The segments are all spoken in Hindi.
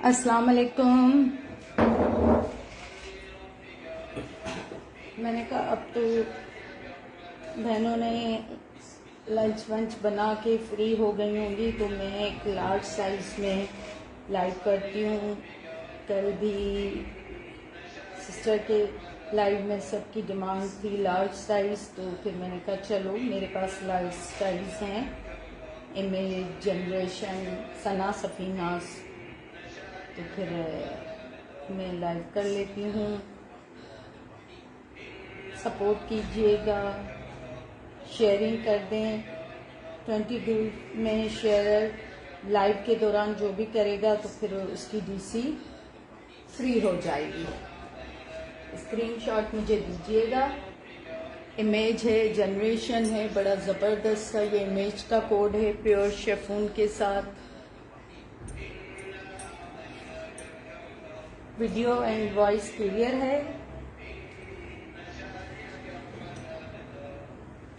अस्सलाम वालेकुम। मैंने कहा अब तो बहनों ने लंच वंच बना के फ्री हो गई होंगी, तो मैं एक लार्ज साइज में लाइव करती हूँ। कल भी सिस्टर के लाइव में सबकी डिमांड थी लार्ज साइज, तो फिर मैंने कहा चलो मेरे पास लार्ज साइज हैं। इमेज जनरेशन सना सफीनास, तो फिर मैं लाइव कर लेती हूँ। सपोर्ट कीजिएगा, शेयरिंग कर दें। 20 ग्रुप में शेयर लाइव के दौरान जो भी करेगा तो फिर उसकी डीसी फ्री हो जाएगी। स्क्रीनशॉट मुझे दीजिएगा। इमेज है, जनरेशन है, बड़ा ज़बरदस्त सा ये इमेज का कोड है, प्योर शेफून के साथ। वीडियो एंड वॉइस क्लियर है?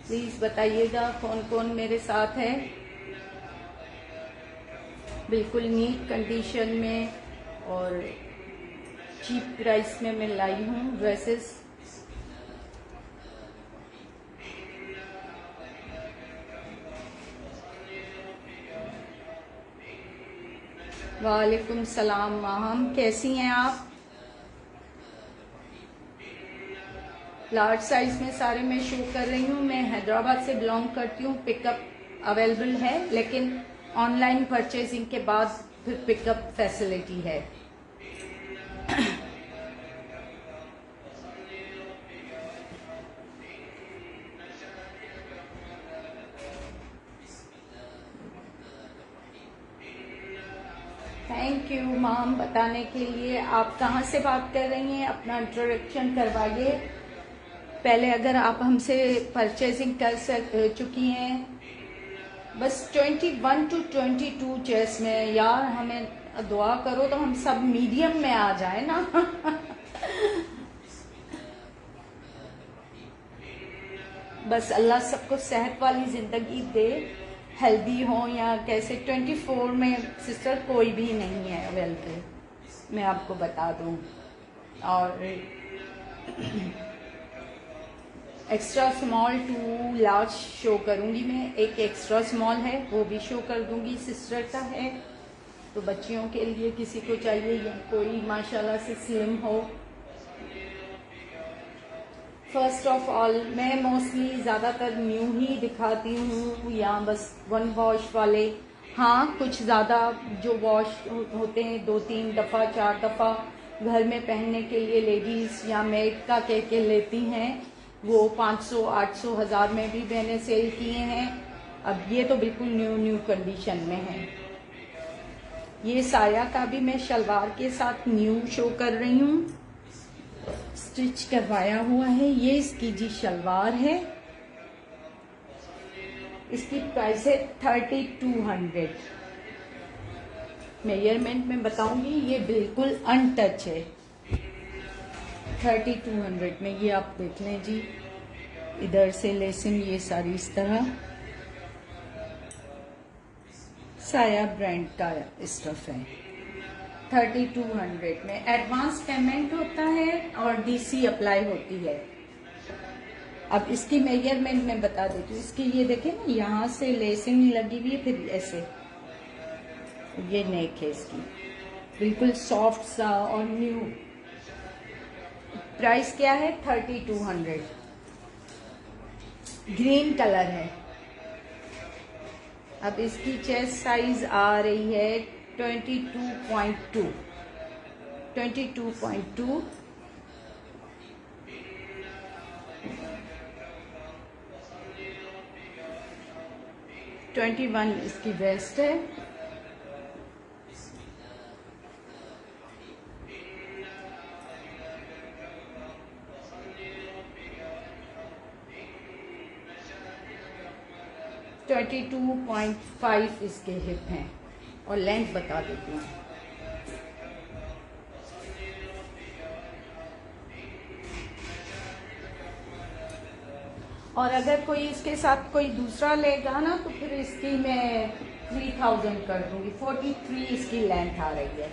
प्लीज़ बताइएगा कौन कौन मेरे साथ है। बिल्कुल नीट कंडीशन में और चीप प्राइस में मैं लाई हूँ ड्रेसेस। वालेकुम सलाम माहम, कैसी हैं आप? लार्ज साइज में सारे मैं शो कर रही हूँ। मैं हैदराबाद से बिलोंग करती हूँ। पिकअप अवेलेबल है, लेकिन ऑनलाइन परचेजिंग के बाद फिर पिकअप फैसिलिटी है। थैंक यू मैम बताने के लिए। आप कहाँ से बात कर रही हैं? अपना इंट्रोडक्शन करवाइए पहले। अगर आप हमसे परचेजिंग कर चुकी हैं, बस 21 to 22 चेस में, यार हमें दुआ करो तो हम सब मीडियम में आ जाए ना। बस अल्लाह सबको सेहत वाली जिंदगी दे, हेल्दी हो या कैसे। 24 में सिस्टर कोई भी नहीं है अवेलेबल, मैं आपको बता दूं। और extra small to large show करूंगी मैं। एक एक्स्ट्रा स्मॉल है वो भी शो कर दूंगी, सिस्टर का है। तो बच्चियों के लिए किसी को चाहिए या कोई माशाल्लाह से स्लिम हो। फर्स्ट ऑफ ऑल मैं मोस्टली ज़्यादातर न्यू ही दिखाती हूँ, या बस 1 वॉश वाले। हाँ, कुछ ज़्यादा जो वॉश होते हैं 2-3 दफ़ा 4 दफ़ा घर में पहनने के लिए लेडीज़ या मेड का कह के लेती हैं, वो 500, 800, 1000 में भी मैंने सेल किए हैं। अब ये तो बिल्कुल न्यू कंडीशन में है। ये साया का भी मैं शलवार के साथ न्यू शो कर रही हूँ, स्टिच करवाया हुआ है। ये इसकी जी शलवार है। इसकी प्राइस है 3200। मेजरमेंट में बताऊंगी, ये बिल्कुल अनटच है। 3200 में ये आप देख लें जी। इधर से लेसिंग ये सारी इस तरह, साया ब्रांड का स्टफ है। 3200 में एडवांस पेमेंट होता है और डीसी अप्लाई होती है। अब इसकी मेजरमेंट में बता देती हूँ। इसकी ये देखें ना, यहाँ से लेसिंग लगी हुई है, फिर ऐसे ये नेक है इसकी, बिल्कुल सॉफ्ट सा और न्यू। प्राइस क्या है? 3200। ग्रीन कलर है। अब इसकी चेस्ट साइज आ रही है 22.2। 22.2। इसकी वेस्ट है। ट्वेंटी 22.5 इसके हिप हैं। और लेंथ बता देती हूँ। और अगर कोई इसके साथ कोई दूसरा लेगा ना, तो फिर इसकी मैं 3000 कर दूंगी। 43 इसकी लेंथ आ रही है।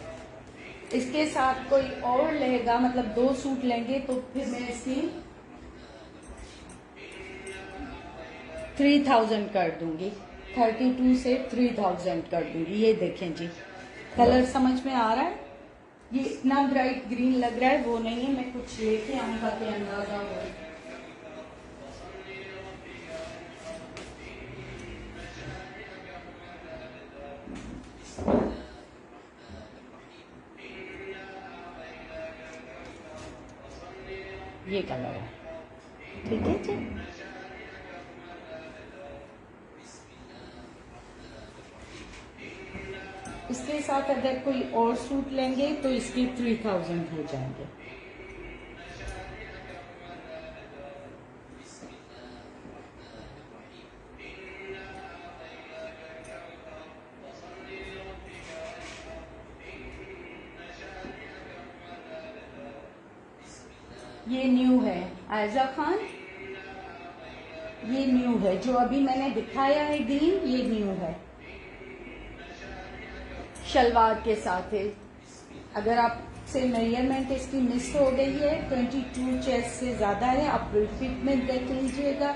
इसके साथ कोई और लेगा, मतलब 2 सूट लेंगे तो फिर मैं इसकी 3000 कर दूंगी, 32 से 3000 कर दूंगी। ये देखें जी, कलर समझ में आ रहा है? ये इतना ब्राइट ग्रीन लग रहा है, वो नहीं है, मैं कुछ लेके आऊंगा कि अंदाजा हो। ये कलर है, ठीक है जी। इसके साथ अगर कोई और सूट लेंगे तो इसके 3000 हो जाएंगे। ये न्यू है आयजा खान, ये न्यू है, जो अभी मैंने दिखाया है ग्रीन, ये न्यू है। शलवार के साथ है। अगर आपसे मेजरमेंट इसकी मिस हो गई है, 22 चेस्ट से ज्यादा है, आप रिपीट में देख लीजिएगा।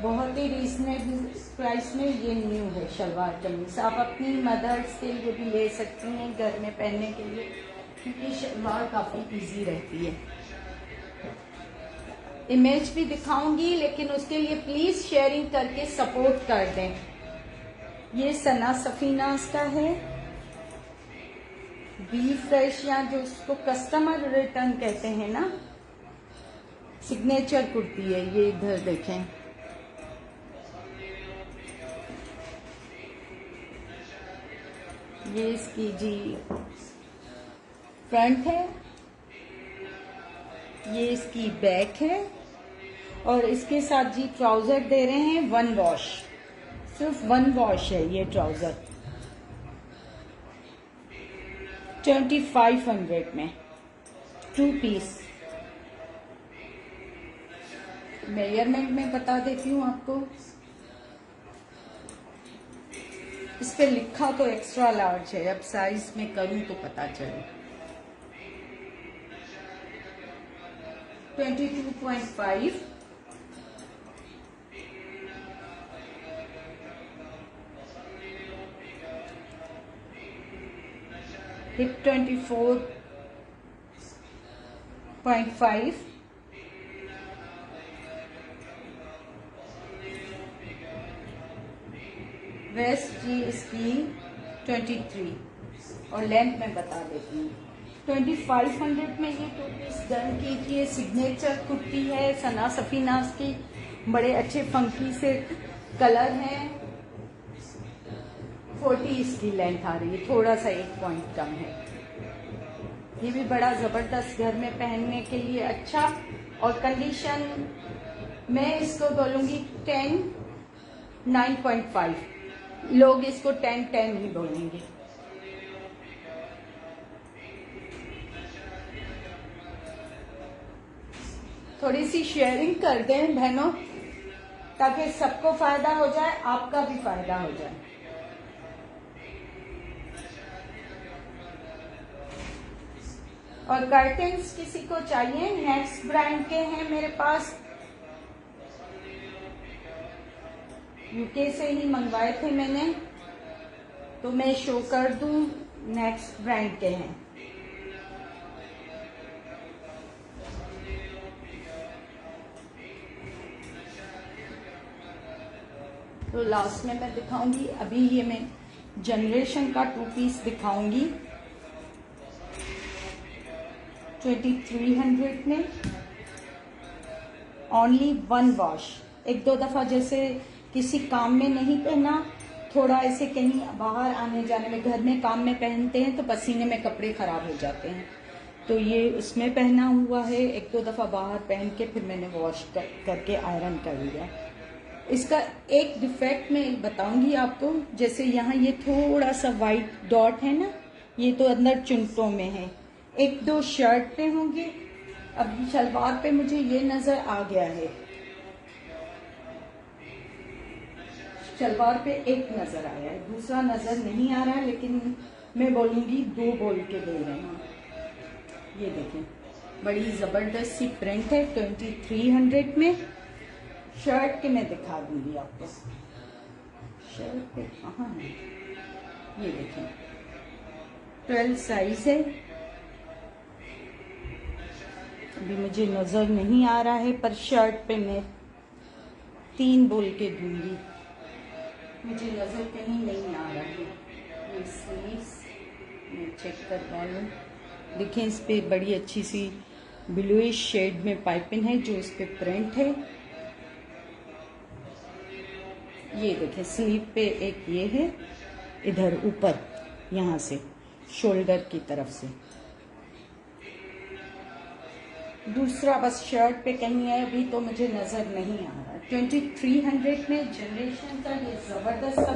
बहुत ही रीजनेबल प्राइस में ये न्यू है शलवार कमीज। आप अपनी मदर्स के लिए भी ले सकती हैं घर में पहनने के लिए, क्योंकि शलवार काफी इजी रहती है। इमेज भी दिखाऊंगी, लेकिन उसके लिए प्लीज शेयरिंग करके सपोर्ट कर दें। ये सना सफीनाज का है, बी फ्रेश, या जो उसको कस्टमर रिटर्न कहते हैं ना, सिग्नेचर कुर्ती है ये। इधर देखें, ये इसकी जी फ्रंट है, ये इसकी बैक है, और इसके साथ जी ट्राउजर दे रहे हैं 1 वॉश, सिर्फ 1 वॉश है ये ट्राउजर, 2500 में 2 पीस। मेजरमेंट में बता देती हूँ आपको, इस पे लिखा तो एक्स्ट्रा लार्ज है, अब साइज में करूँ तो पता चले। 22.5, हिप 24.5, वेस्ट जी इसकी 23, और लेंथ में बता देती हूँ। 2500 में ये 2 पीस डन कीजिए। सिग्नेचर कुर्ती है सना सफीनाज की, बड़े अच्छे फंकी से कलर हैं। 40 इसकी लेंथ आ रही है, थोड़ा सा 1 पॉइंट कम है। ये भी बड़ा जबरदस्त घर में पहनने के लिए अच्छा, और कंडीशन मैं इसको बोलूंगी 10, 9.5, लोग इसको 10 ही बोलेंगे। थोड़ी सी शेयरिंग कर दें बहनों, ताकि सबको फायदा हो जाए, आपका भी फायदा हो जाए। और कर्टेन्स किसी को चाहिए, नेक्स्ट ब्रांड के हैं मेरे पास, यूके से ही मंगवाए थे मैंने, तो मैं शो कर दूं, नेक्स्ट ब्रांड के हैं। तो लास्ट में मैं दिखाऊंगी, अभी ये मैं जनरेशन का 2 पीस दिखाऊंगी 2300 में, ओनली 1 वॉश। 1-2 दफा जैसे किसी काम में नहीं पहना, थोड़ा ऐसे कहीं बाहर आने जाने में, घर में काम में पहनते हैं तो पसीने में कपड़े खराब हो जाते हैं, तो ये उसमें पहना हुआ है। 1-2 दफा बाहर पहन के फिर मैंने वॉश करके आयरन कर लिया। इसका एक डिफेक्ट मैं बताऊंगी आपको, जैसे यहाँ ये थोड़ा सा वाइट डॉट है ना, ये तो अंदर चुनटों में है, 1-2 शर्ट पे होंगे, अब शलवार पे मुझे ये नजर आ गया है। शलवार पे एक नजर आया है, दूसरा नजर नहीं आ रहा है, लेकिन मैं बोलूंगी 2 बोल के दे रहे हैं। ये देखें, बड़ी जबरदस्त सी प्रिंट है 2300 में। शर्ट के मैं दिखा दूंगी आपको, शर्ट पे कहाँ है, ये देखें 12 साइज है। अभी मुझे नजर नहीं आ रहा है, पर शर्ट पे मैं 3 बोल के दूंगी, मुझे नजर कहीं नहीं आ रहा है। ये स्लीव्स मैं चेक करवा लूँ। देखें, इस पे बड़ी अच्छी सी ब्लूइश शेड में पाइपिंग है जो इस पे प्रिंट है। ये देखें, स्लीव पे एक ये है, इधर ऊपर यहाँ से शोल्डर की तरफ से, दूसरा बस शर्ट पे कहीं है, अभी तो मुझे नजर नहीं आ रहा। 2300 में जनरेशन का ये जबरदस्त सा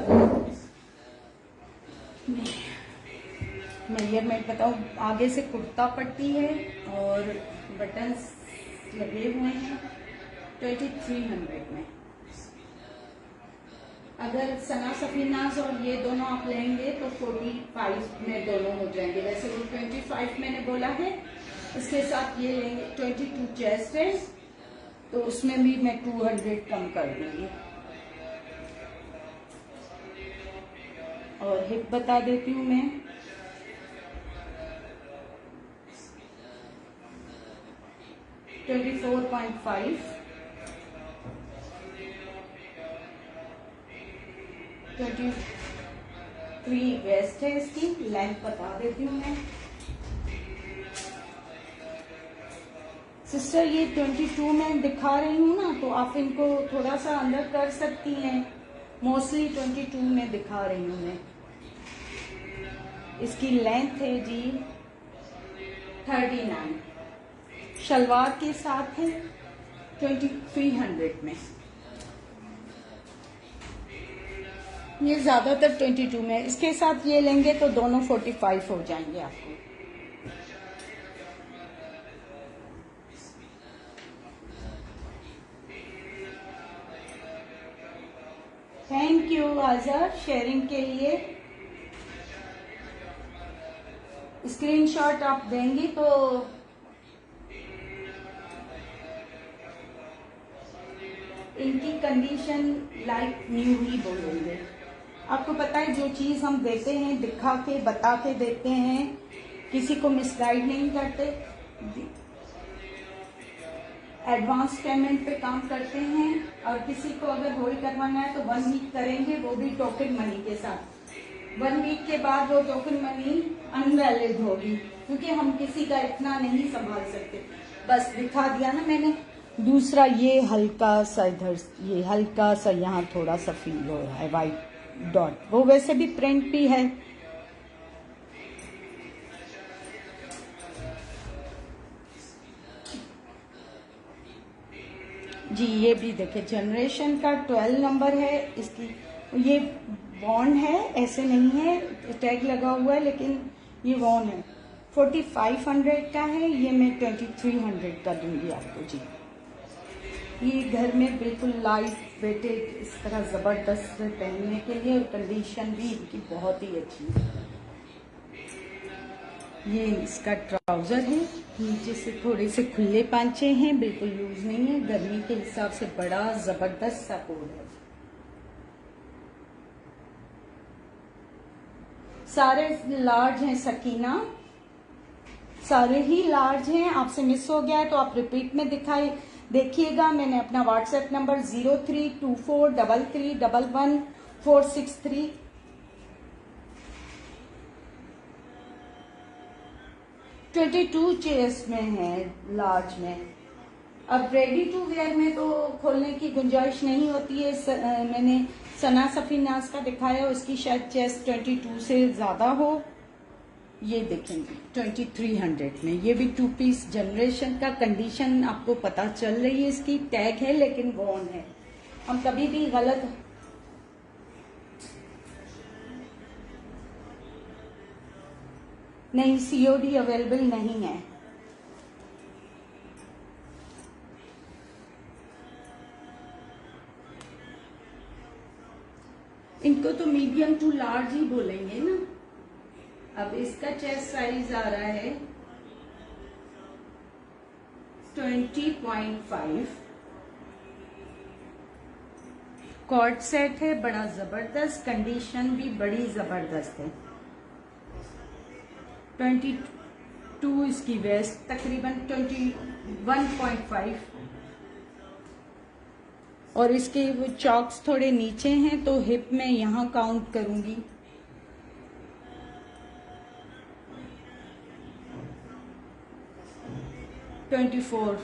मेजरमेंट बताऊँ, आगे से कुर्ता पट्टी है और बटन्स लगे हुए हैं 2300 में। अगर सना सफीनाज और ये दोनों आप लेंगे तो 45 में दोनों हो जाएंगे। वैसे वो 25 मैंने बोला है, इसके साथ ये लेंगे 22 चेस्ट है तो उसमें भी मैं 200 कम कर दूंगी। और हिप बता देती हूँ मैं, $24.5, 23 वेस्ट है। इसकी लेंथ बता देती हूँ मैं सिस्टर, ये 22 में दिखा रही हूँ ना, तो आप इनको थोड़ा सा अंदर कर सकती हैं। मोस्टली 22 में दिखा रही हूँ मैं। इसकी लेंथ है जी 39, शलवार के साथ है 2300 में। ये ज्यादातर 22 में, इसके साथ ये लेंगे तो दोनों 45 हो जाएंगे आपको। थैंक यू आज़ाद शेयरिंग के लिए। स्क्रीनशॉट आप देंगी तो इनकी कंडीशन लाइक न्यू ही बोलेंगे। आपको पता है, जो चीज हम देते हैं दिखा के बता के देते हैं, किसी को मिसगाइड नहीं करते, एडवांस पेमेंट पे काम करते हैं। और किसी को अगर होल्ड करवाना है तो 1 वीक करेंगे, वो भी टोकन मनी के साथ। 1 वीक के बाद वो टोकन मनी अनवैलिड होगी, क्योंकि हम किसी का इतना नहीं संभाल सकते। बस दिखा दिया ना मैंने। दूसरा ये हल्का सा इधर, ये हल्का सा यहाँ थोड़ा सा फील हो रहा है वाइट डॉट, वो वैसे भी प्रिंट भी है। जी ये भी देखिए, जनरेशन का 12 नंबर है इसकी। ये वॉन है, ऐसे नहीं है, टैग लगा हुआ है, लेकिन ये वॉन है। 4500 का है, ये मैं 2300 का दूंगी आपको जी। ये घर में बिल्कुल लाइट वेटेड इस तरह जबरदस्त पहनने के लिए, और कंडीशन भी इनकी बहुत ही अच्छी है। ये इसका ट्राउजर है, नीचे से थोड़े से खुले पांचे हैं, बिल्कुल लूज नहीं है। गर्मी के हिसाब से बड़ा जबरदस्त सा कोट है। सारे लार्ज हैं सकीना, सारे ही लार्ज हैं। आपसे मिस हो गया है तो आप रिपीट में दिखाई देखिएगा। मैंने अपना व्हाट्सएप नंबर 032433111463 22 चेस्ट में है, लार्ज में। अब रेडी टू वेयर में तो खोलने की गुंजाइश नहीं होती है। मैंने सना सफीनाज का दिखाया, उसकी शायद चेस्ट 22 से ज्यादा हो। ये देखेंगे 2300 में, ये भी 2 पीस जनरेशन का। कंडीशन आपको पता चल रही है, इसकी टैग है लेकिन वॉन है। हम कभी भी गलत नहीं, सीओडी अवेलेबल नहीं है। इनको तो मीडियम टू लार्ज ही बोलेंगे ना। अब इसका चेस्ट साइज आ रहा है 20.5। कॉर्ड सेट है, बड़ा जबरदस्त, कंडीशन भी बड़ी जबरदस्त है। 22 इसकी वेस्ट, तकरीबन 21.5। और इसके वो चॉक्स थोड़े नीचे हैं तो हिप में यहाँ काउंट करूंगी। 24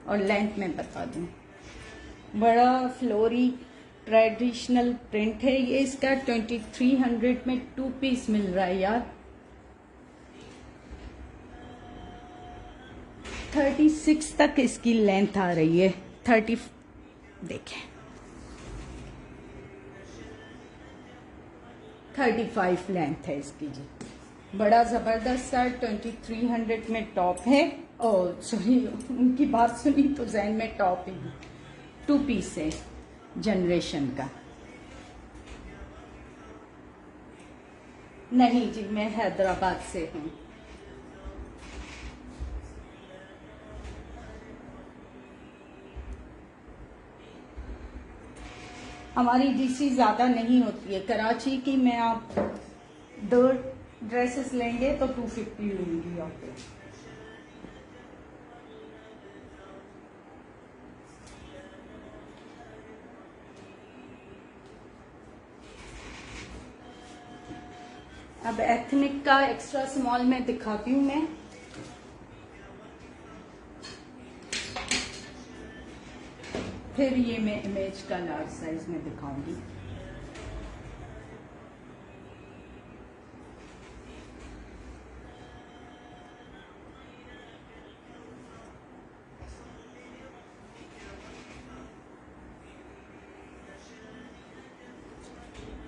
और लेंथ में बता दूं। बड़ा फ्लोरी ट्रेडिशनल प्रिंट है ये। इसका 2300 में 2 पीस मिल रहा है यार। 36 तक इसकी लेंथ आ रही है। 30 देखें 35 लेंथ है इसकी जी। बड़ा जबरदस्त सा 2300 में टॉप है। और सॉरी, उनकी बात सुनी तो जहन में टॉप ही 2 पीस है जनरेशन का। नहीं जी, मैं हैदराबाद से हूँ। हमारी डीसी ज्यादा नहीं होती है कराची की। मैं आप 2 ड्रेसेस लेंगे तो 250 लूंगी आपको। अब एथनिक का एक्स्ट्रा स्मॉल में दिखाती हूँ मैं। फिर ये मैं इमेज का लार्ज साइज में दिखाऊंगी।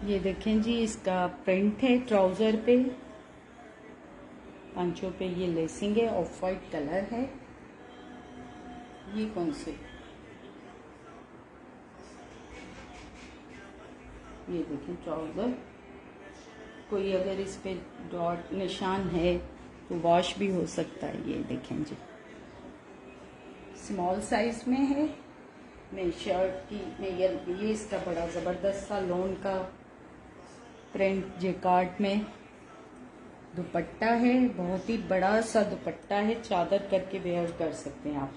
ये देखें जी, इसका प्रिंट है ट्राउजर पे, पांचों पे ये लेसिंग है, ऑफ वाइट कलर है। ये कौन से, ये देखें ट्राउजर। कोई अगर इस पे डॉट निशान है तो वॉश भी हो सकता है। ये देखें जी, स्मॉल साइज में है। मैं शर्ट की में ये इसका बड़ा जबरदस्त सा लोन का प्रिंट जेकार्ड में दुपट्टा है। बहुत ही बड़ा सा दुपट्टा है, चादर करके वेयर कर सकते हैं आप।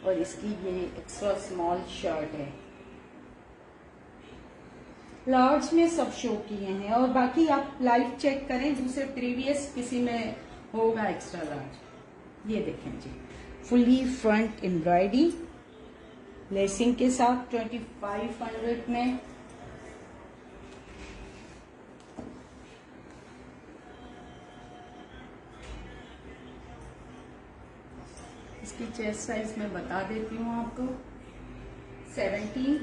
और इसकी ये एक्स्ट्रा स्मॉल शर्ट है। लार्ज में सब शो किए हैं और बाकी आप लाइव चेक करें, दूसरे प्रीवियस किसी में होगा एक्स्ट्रा लार्ज। ये देखें जी, फुली फ्रंट एम्ब्रॉयडरी लेसिंग के साथ 2500 में। इसकी चेस्ट साइज मैं बता देती हूँ आपको, 17।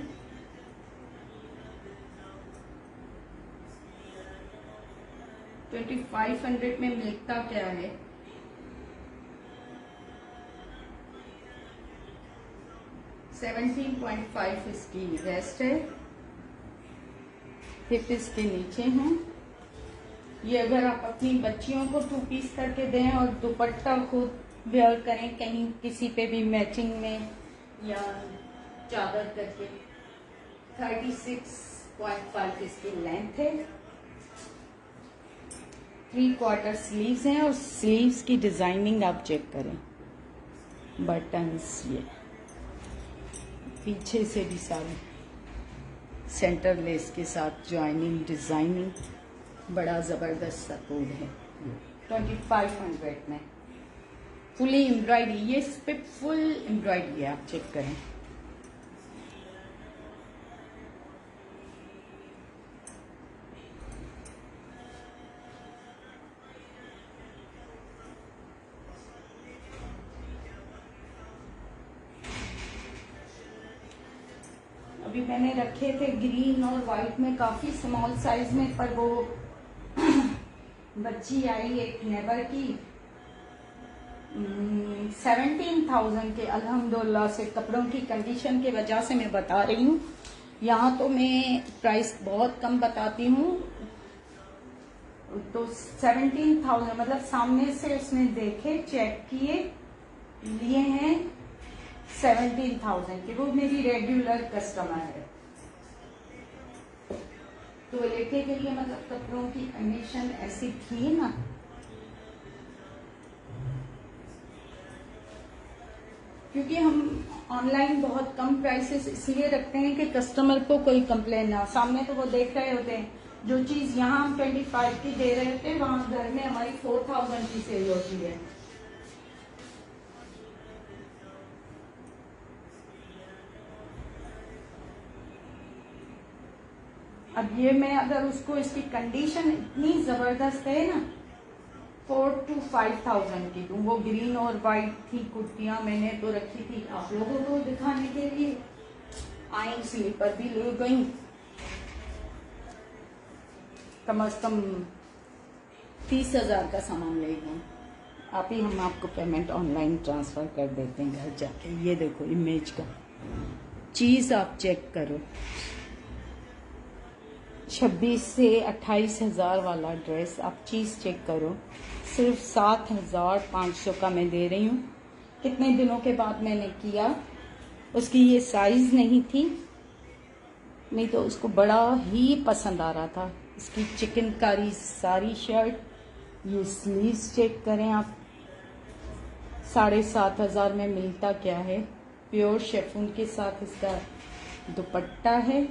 2500 में मिलता क्या है, 17.5 इसकी वेस्ट है। हिप इसके नीचे हैं। ये अगर आप अपनी बच्चियों को 2 पीस करके दें और दुपट्टा खुद वेयर करें कहीं किसी पे भी मैचिंग में या चादर करके, 36.5 इसकी लेंथ है। 3/4 स्लीव्स हैं और स्लीव्स की डिजाइनिंग आप चेक करें। बटन्स ये पीछे से भी सारी सेंटर लेस के साथ ज्वाइनिंग डिजाइनिंग, बड़ा जबरदस्त सा कोड है। 2500 में फुली एम्ब्रॉयडरी, ये इस पे फुल एम्ब्रॉयडरी है, आप चेक करें। अभी मैंने रखे थे ग्रीन और वाइट में, काफी स्मॉल साइज में, पर वो बच्ची आई एक नेबर की 17,000 के। अल्हम्दुलिल्लाह से कपड़ों की कंडीशन की वजह से मैं बता रही हूँ, यहाँ तो मैं प्राइस बहुत कम बताती हूँ, तो 17,000 मतलब सामने से उसने देखे, चेक किए, लिए हैं 17,000 के। वो मेरी रेगुलर कस्टमर है। तो लेके के लिए मतलब कपड़ों की कंडीशन ऐसी थी ना, क्योंकि हम ऑनलाइन बहुत कम प्राइसेस इसलिए रखते हैं कि कस्टमर को कोई कंप्लेन ना हो। सामने तो वो देख रहे होते हैं, जो चीज यहाँ हम 25 की दे रहे थे, वहां घर में हमारी 4,000 की सेल होती है। अब ये मैं अगर उसको, इसकी कंडीशन इतनी जबरदस्त है ना, 4,000 to 5,000 की दूं। वो ग्रीन और वाइट थी कुर्तियां, मैंने तो रखी थी आप लोगों को दिखाने के लिए। आई स्लीपर भी ले गई, कम से कम 30,000 का सामान ले गई। आप ही, हम आपको पेमेंट ऑनलाइन ट्रांसफर कर देते हैं घर जाके। ये देखो इमेज का चीज आप चेक करो, 26 से 28,000 वाला ड्रेस आप चीज चेक करो, सिर्फ 7,500 का मैं दे रही हूँ। कितने दिनों के बाद मैंने किया, उसकी ये साइज नहीं थी, नहीं तो उसको बड़ा ही पसंद आ रहा था। इसकी चिकनकारी सारी शर्ट, ये स्लीव्स चेक करें आप, 7,500 में मिलता क्या है। प्योर शेफून के साथ इसका दुपट्टा है।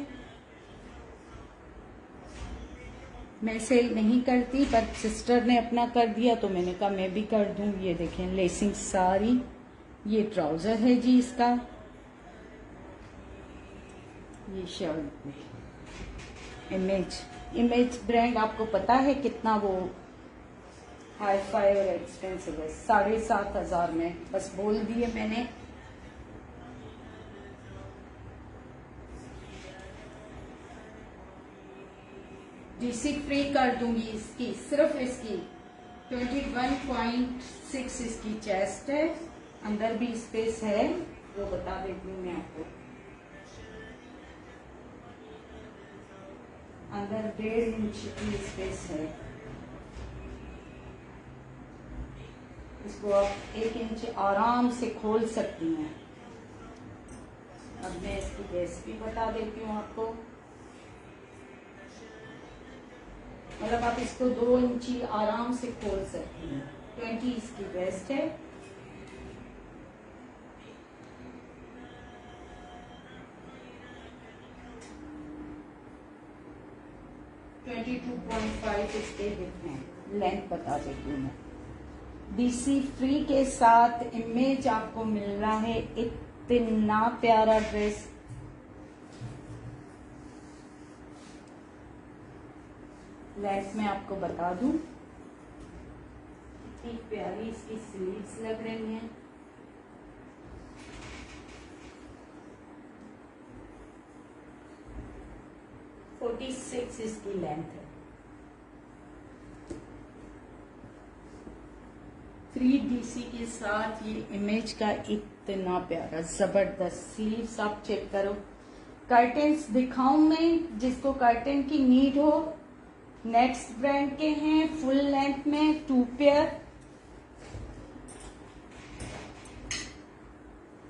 मैं सेल नहीं करती, पर सिस्टर ने अपना कर दिया तो मैंने कहा मैं भी कर दूं। ये देखें लेसिंग सारी, ये ट्राउजर है जी इसका, ये शर्ट। इमेज ब्रांड आपको पता है कितना वो हाई फाई और एक्सपेंसिव है। 7,500 में, बस बोल दिए मैंने। डीसी फ्री कर दूंगी इसकी, सिर्फ इसकी 21.6 इसकी चेस्ट है, अंदर भी स्पेस है, वो बता देती हूँ मैं आपको। अंदर 1.5 इंच की स्पेस है। इसको आप 1 इंच आराम से खोल सकती हैं। अब मैं इसकी बेस भी बता देती हूँ आपको, मतलब आप इसको 2 इंची आराम से खोल सकती हैं। 20 इसकी बेस्ट है। .5 इसके हिप हैं। लेंथ बता देती हूँ मैं। डीसी फ्री के साथ इमेज आपको मिल रहा है इतना प्यारा ड्रेस। लेंथ में आपको बता दूं, इतनी प्यारी इसकी स्लीव्स लग रही हैं। फोर्टी 46 इसकी लेंथ है। 3DC के साथ ये इमेज का इतना प्यारा जबरदस्त स्लीव्स आप चेक करो। कर्टेन्स दिखाऊं मैं, जिसको कर्टेन की नीड हो। नेक्स्ट ब्रांड के हैं, फुल लेंथ में 2 पेयर।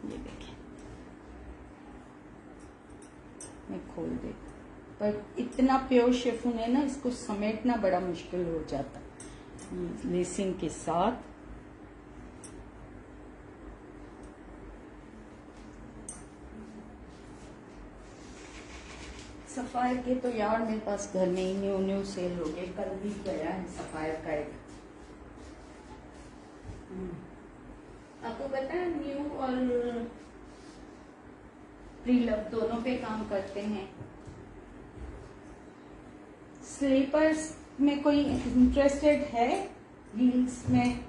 ये देखिए, मैं खोल देती, पर इतना प्योर शिफॉन है ना, इसको समेटना बड़ा मुश्किल हो जाता। लेसिंग के साथ सफायर के तो यार मेरे पास घर में ही न्यू सेल हो गए। कल भी गया है सफायर का एक। आपको पता है न्यू और प्रीलव दोनों पे काम करते हैं। स्लीपर्स में कोई इंटरेस्टेड है हील्स में?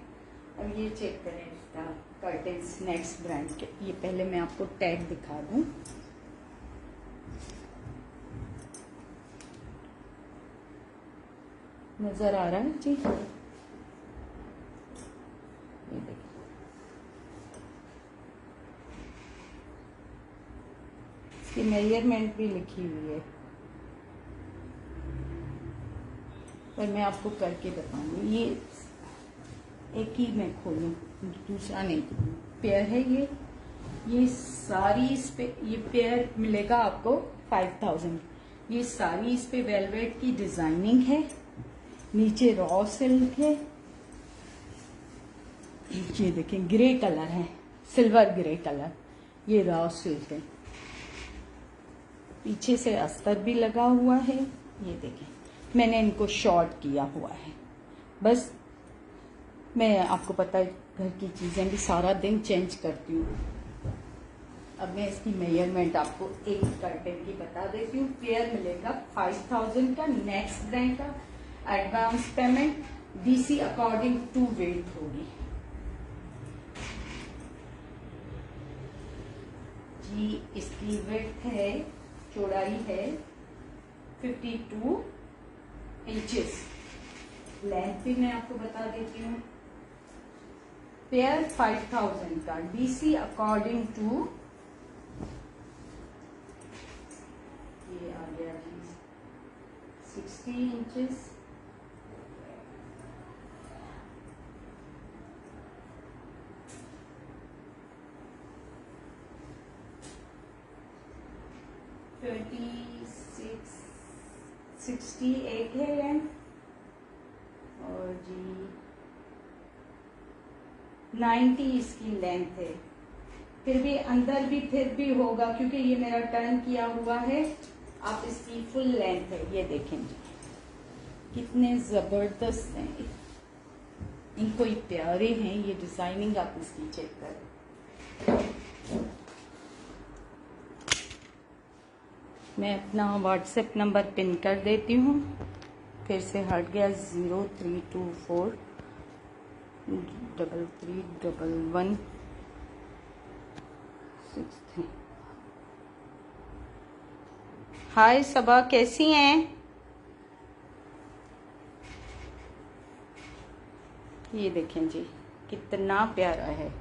अब ये चेक करें इसका कर्टेन्स नेक्स्ट ब्रांड के। ये पहले मैं आपको टैग दिखा दूं। नजर आ रहा है जी? ये देखिए, इसकी मैं मेजरमेंट भी लिखी हुई है, पर मैं आपको करके बताऊंगी। ये एक ही मैं खोलूं, दूसरा नहीं खोलूं। पेयर है ये सारी इस पे ये पेयर मिलेगा आपको 5000। ये सारी इस पे वेलवेट की डिजाइनिंग है, नीचे रॉ सिल्क है। ये देखें ग्रे कलर है, सिल्वर ग्रे कलर, ये रॉ सिल्क है। पीछे से अस्तर भी लगा हुआ है। ये देखें मैंने इनको शॉर्ट किया हुआ है। बस मैं आपको पता है घर की चीज़ें भी सारा दिन चेंज करती हूँ। अब मैं इसकी मेजरमेंट आपको एक कर्टन की बता देती हूँ। पेयर मिलेगा 5000 का। नेक्स्ट ब्रांड का advance payment DC according to weight होगी जी। इसकी विड्थ है, चौड़ाई है 52 इंचेस। लेंथ भी मैं आपको बता देती हूँ। पेयर 5000 का, डीसी अकॉर्डिंग टू ये आ गया जी 60 इंचेस। ट्वेंटी 68 है लेंथ और जी 90 इसकी लेंथ है। फिर भी अंदर भी फिर भी होगा क्योंकि ये मेरा टर्न किया हुआ है। आप इसकी फुल लेंथ है, ये देखें जी कितने जबरदस्त हैं, इनको ये प्यारे हैं। ये डिजाइनिंग आप इसकी चेक करें। मैं अपना व्हाट्सएप नंबर पिन कर देती हूँ। फिर से हट गया 0324 3311 63। हाय सबा, कैसी हैं? ये देखें जी कितना प्यारा है।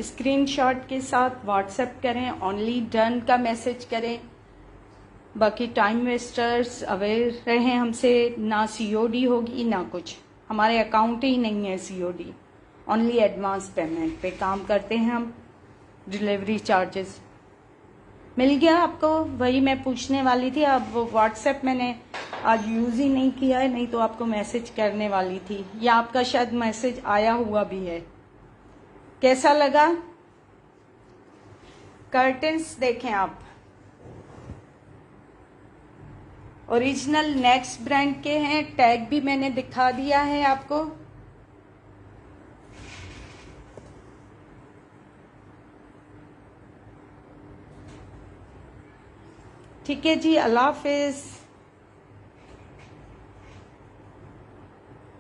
स्क्रीनशॉट के साथ व्हाट्सएप करें, ओनली डन का मैसेज करें। बाकी टाइम वेस्टर्स अवेयर रहें हमसे। ना सीओडी होगी ना कुछ, हमारे अकाउंट ही नहीं है सीओडी, ओनली एडवांस पेमेंट पे काम करते हैं हम। डिलीवरी चार्जेस मिल गया आपको, वही मैं पूछने वाली थी। अब व्हाट्सएप मैंने आज यूज़ ही नहीं किया है, नहीं तो आपको मैसेज करने वाली थी, या आपका शायद मैसेज आया हुआ भी है। कैसा लगा? कर्टन्स देखें आप, ओरिजिनल नेक्स्ट ब्रांड के हैं। टैग भी मैंने दिखा दिया है आपको। ठीक है जी, अल्लाह हाफिज।